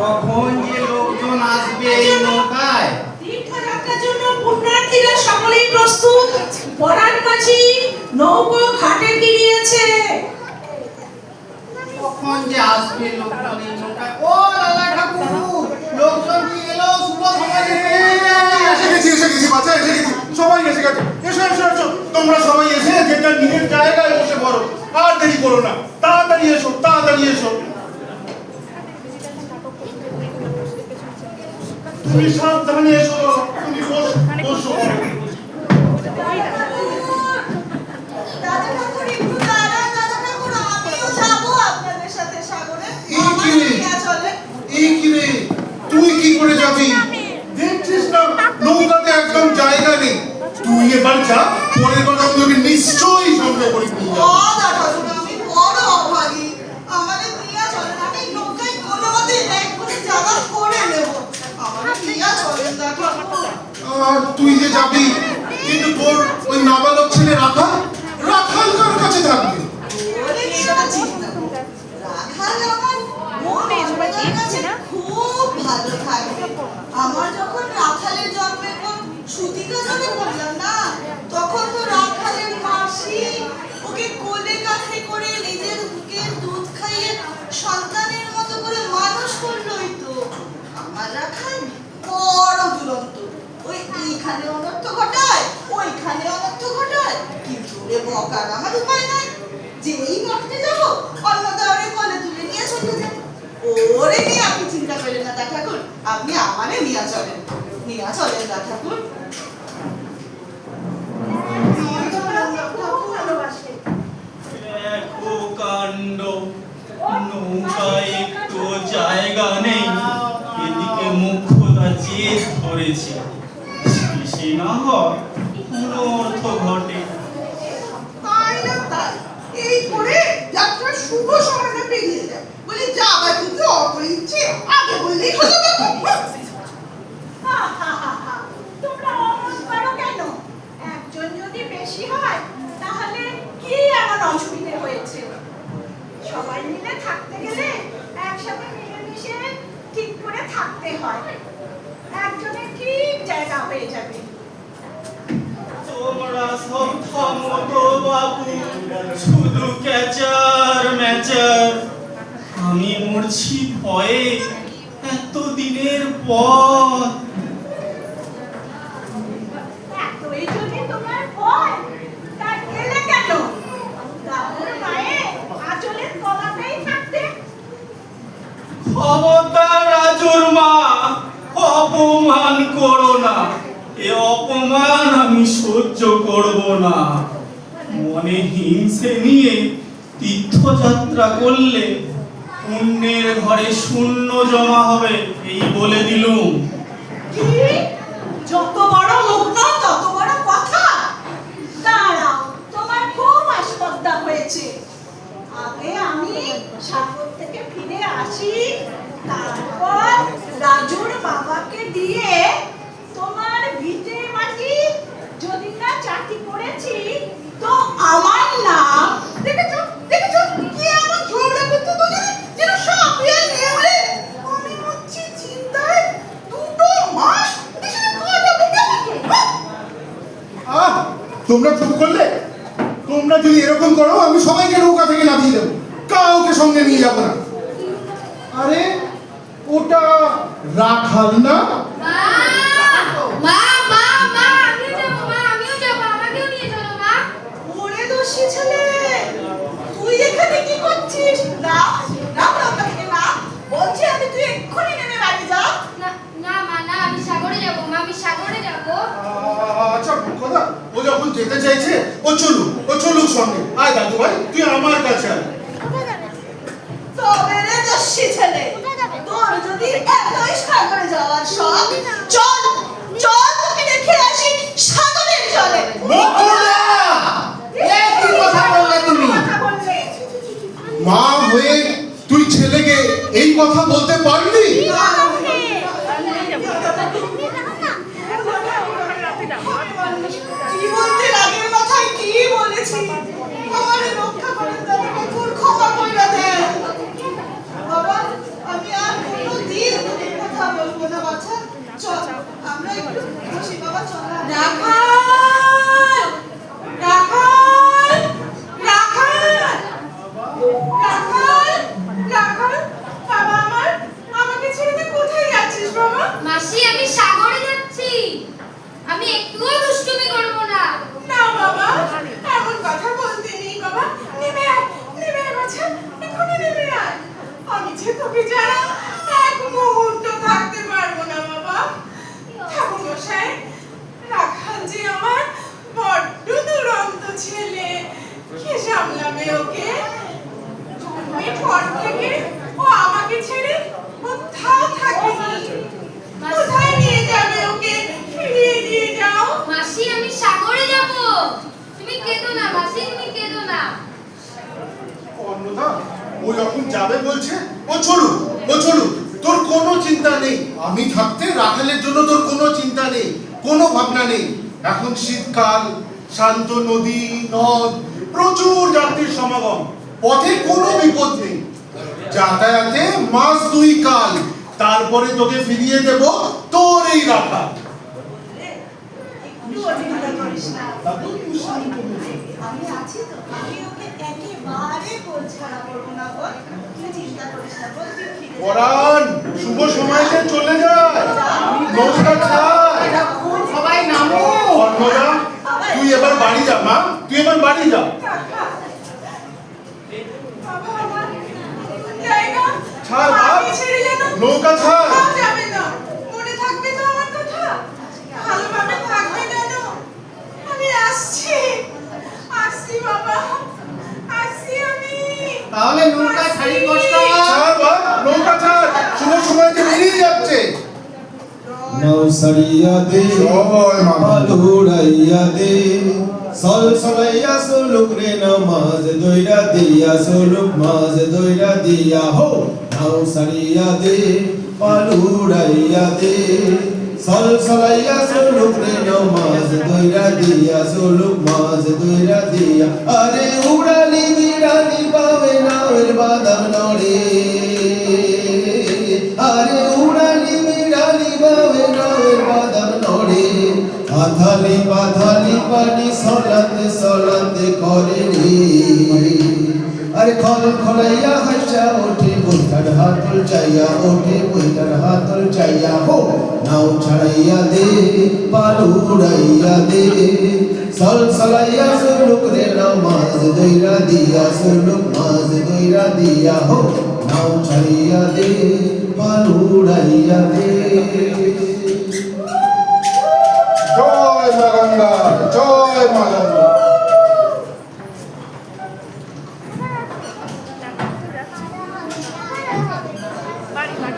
কখন যে লোকজন আসবে এই নৌকায়। তীর্থযাত্রার জন্য পুণ্যার্থীরা সকলেই প্রস্তুত। পরাণ মাঝি নৌকো ঘাটে গিয়েছে। কখন যে আসবে লোকজন এই নৌকায়। ও লালা ঠাকুর, লোকজন কি এলো? শুভ সমাজ এসে গেছি বাচ্চা, এসে গেছি, সবাই এসে গেছে। এসো এসো এসো, তোমরা সবাই এসে যেটা নিজের জায়গায় বসে পড়ো, আর দেরি করো না, তাড়াতাড়ি এসো, তাড়াতাড়ি এসো। তুমি সাবধানে এসো, তুমি বসো। দাদা ঠাকুর একটু দাঁড়া, দাদা ঠাকুর আমিও যাবো আপনাদের সাথে সাগরে। এই কি রে, তুই কি করে যাবি? দেখছিস না নৌকাতে একদম জায়গা নেই। তুই এবার যা, পরের বার আমি তোকে নিশ্চয়ই সঙ্গে করে নিয়ে যাবো। দাদা ঠাকুর আমি বড় অভাগী, আমাদের নিয়ে চলেন। আমি নৌকায় কোনো মতে এক করে জায়গা করে নেব, আমাদের নিয়ে চলেন দাদা ঠাকুর। আর তুই যে যাবি, কিন্তু তোর ওই নাবালক ছেলে রাখাল কার কাছে থাকবে? ওরে সেটা চিন্তা করো। রাখাল আমার মনের কাছে খুব ভালো থাকবে। আমার যখন রাখালের জন্মের পর সুতিকা জন্মে পড়লাম না, তখন তো রাখালের মাসি ওকে কোলে কাঁধে করে নিজের বুকের দুধ খাইয়ে সন্তানের মতো করে মানুষ করলোই তো। আমার রাখাল বড় দুরন্ত, ওই এইখানে অনর্থ ঘটায়, ওইখানে অনর্থ ঘটায়, কিন্তু ওরে বকার আমার উপায় নাই। যেই বকতে যাবো অন্য দাওরে কোলে তুলে নিয়ে চলে যাব। ওরে নিয়ে আপনি চিন্তা করেন না দাদা ঠাকুর, আপনি আমারে নিয়ে চলেন দাদা ঠাকুর। দেখো কাণ্ড, নৌকায় একটু জায়গা নেই। এদিকে মুখ্যতা জেদ ধরেছে, শেষে না হয় অনর্থ ঘটে। তাই না তাই, এই করে যাত্রার শুভ সময়টা পেরিয়ে যায়। বলি যাবার কিন্তু অপরিচ্ছে আগে বললেই হতো না। তোমরা অমন করো কেন? একজন যদি বেশি হয় তাহলে কি এমন অসুবিধে হয়েছে? সবাই মিলে থাকতে গেলে একসাথে মিলেমিশে ঠিক করে থাকতে হয়, একজনের ঠিক জায়গা হয়ে যাবে। তোমরা সব থামো তো বাবু, শুধু ক্যাচার ম্যাচার। আমি মরছি ভয়ে এত দিনের পর। এতই যদি তোমার ভয়, তা গেলে কেন? দাদুর মায়ে আঁচলের তলাতেই থাকতে। খবরদার রাজুর মা, অপমান করো না। এ অপমান আমি সহ্য করব না। মনে হিংসে নিয়ে তীর্থযাত্রা করলে পুণ্যের ঘরে শূন্য জমা হবে, এই বলে দিলুম। কি যত বড় মুখ না তত বড় কথা। দাঁড়াও, তোমার খুব আস্পর্ধা হয়েছে। আগে আমি সাগর থেকে ফিরে আসি, তারপর রাজুর বাবাকে দিয়ে তোমার ভিটে মাটি যদি না চাটি করেছি, তো আমার নাম দেখেছো কি আমার ঝগড়া করতে বলে যেন সব বিয়ে নেউলে। আমি হচ্ছি চিন্তায় দুটো মাস এখানে কাটাবো কেমন? তোমরা চুপ করলে? তোমরা যদি এরকম করো, আমি সবাইকে নৌকা থেকে নামিয়ে দেবো, কাউকে সঙ্গে নিয়ে যাবো না। আরে ওটা রাখাল না? ওরে দোষী ছেলে, তুই এখানে কি করছিস? না তাকে না বলছি, আমি তুই এক্ষুনি নেমে বাড়ি যা। আচ্ছা কথা, ও যখন যেতে চাইছে ও চলুক সঙ্গে। আয় দাদু ভাই, তুই আমার কাছে আয়। তবে রে দোষী ছেলে, তোর যদি এতই সাগরে যাওয়ার শখ, চল তোকে দেখে আসি সাগরের জলে। কি কথা বললে তুমি? মা হয়ে তুই ছেলেকে এই কথা বলতে পারলি? কি বলতে রাগের মাথায় কি বলেছি? আমার রক্ষা করেন দাদা ঠাকুর, ক্ষমা কইরা দেন। বাবা, আমি আর কোনোদিন চল আমরা একটু বসি বাবা, চল। রাখাল! রাখাল! রাখাল! রাখাল! রাখাল! বাবা আমার, আমাকে ছেড়ে তুই কোথায় যাচ্ছিস বাবা? মাসি আমি সাগরে যাচ্ছি, আমি একটুও দুষ্টুমি করব না। না বাবা, এমন কথা বলতে নেই বাবা। নেমে আয়, নেমে আয় বাছা, এখনই নেমে আয়। আমি যে তোকে ছাড়া এক মুহূর্ত থাকতে পারবো না বাবা। ঠাকুর মশাই, রাখাল যে আমার বড্ড দুরন্ত ছেলে, কে সামলাবে ওকে? জন্মের পর থেকে ও আমাকে ছেড়ে কোথাও থাকেনি। কোথায় নিয়ে যাবে ওকে? ফিরিয়ে দিয়ে যাও। মাসি আমি সাগরে যাব, তুমি কেঁদো না মাসি, তুমি কেঁদো না। অন্নদা ও যখন যাবে বলছে, ও চলুক, ও চলুক, তোর কোনো চিন্তা নেই। আমি থাকতে রাখালের জন্য তোর কোনো চিন্তা নেই, কোনো ভাবনা নেই। এখন শীতকাল, শান্ত নদী, নদ, প্রচুর যাত্রীর সমাগম, পথে কোনো বিপদ নেই। যাতায়াতে মাস 2 কাল, তারপরে তোকে ফিরিয়ে দেব তোর এই রাখা। একটু চিন্তা করিস না। আমি আছি তো, আমি ওকে একেবারে গোল ছাড়া করবো না বল। তুই চিন্তা করিস না বল, তুই ফিরে যা। পরাণ, শুভ সময়তে চলে যায়, নৌকা ছাড়। সবাই নামো। অন্নদা তুই এবার বাড়ি যা মা, তুই এবার বাড়ি যা। বাবা আমার জায়গা ছাড় বাপ, আমাকে ছেড়ে যেন নৌকা ছাড়। কোথাও যাবে না। মনে থাকবে তো আমার কথা? ভালোভাবে থাকবে যেন। আমি আসছি, আসছি বাবা, আসছি আমি। তাহলে নৌকা ছাড়ি কষ্ট। ছাড় বাপ, নৌকা ছাড়, শুভ সময়তে বেরিয়ে যাচ্ছে। নৌসারিয়া দে জয় মা। আলুরাইয়া দে সল সলাইয়া সুলুক রে নমাজ দইরা দিয়া সুলুক মাজ দইরা দিয়া হো নৌসারিয়া দে আলুরাইয়া দে সল সলাইয়া সুলুক রে নমাজ দইরা দিয়া সুলুক মাজ দইরা দিয়া আরে উড়ালি বিড়ালি পাবে নাওয়ের বাদাম নড়ে আরে উড়ালি বিড়ালি পাবে নাওয়ের বাদাম নড়ে আধালি বাধালি পানি সলাতে সলাতে করে রে আরে খল খলাইয়া হাসা ওঠে বইটার হাতল চাইয়া ওঠে বইটার হাতল চাইয়া হো নাও ছাড়াইয়া দে পাল উড়াইয়া দে সল সলাইয়া সুলুক রে নামাজ দইরা দিয়া সুলুক মাজ দইরা দিয়া হো নাও ছাড়িয়া দে পাল উড়াইয়া দে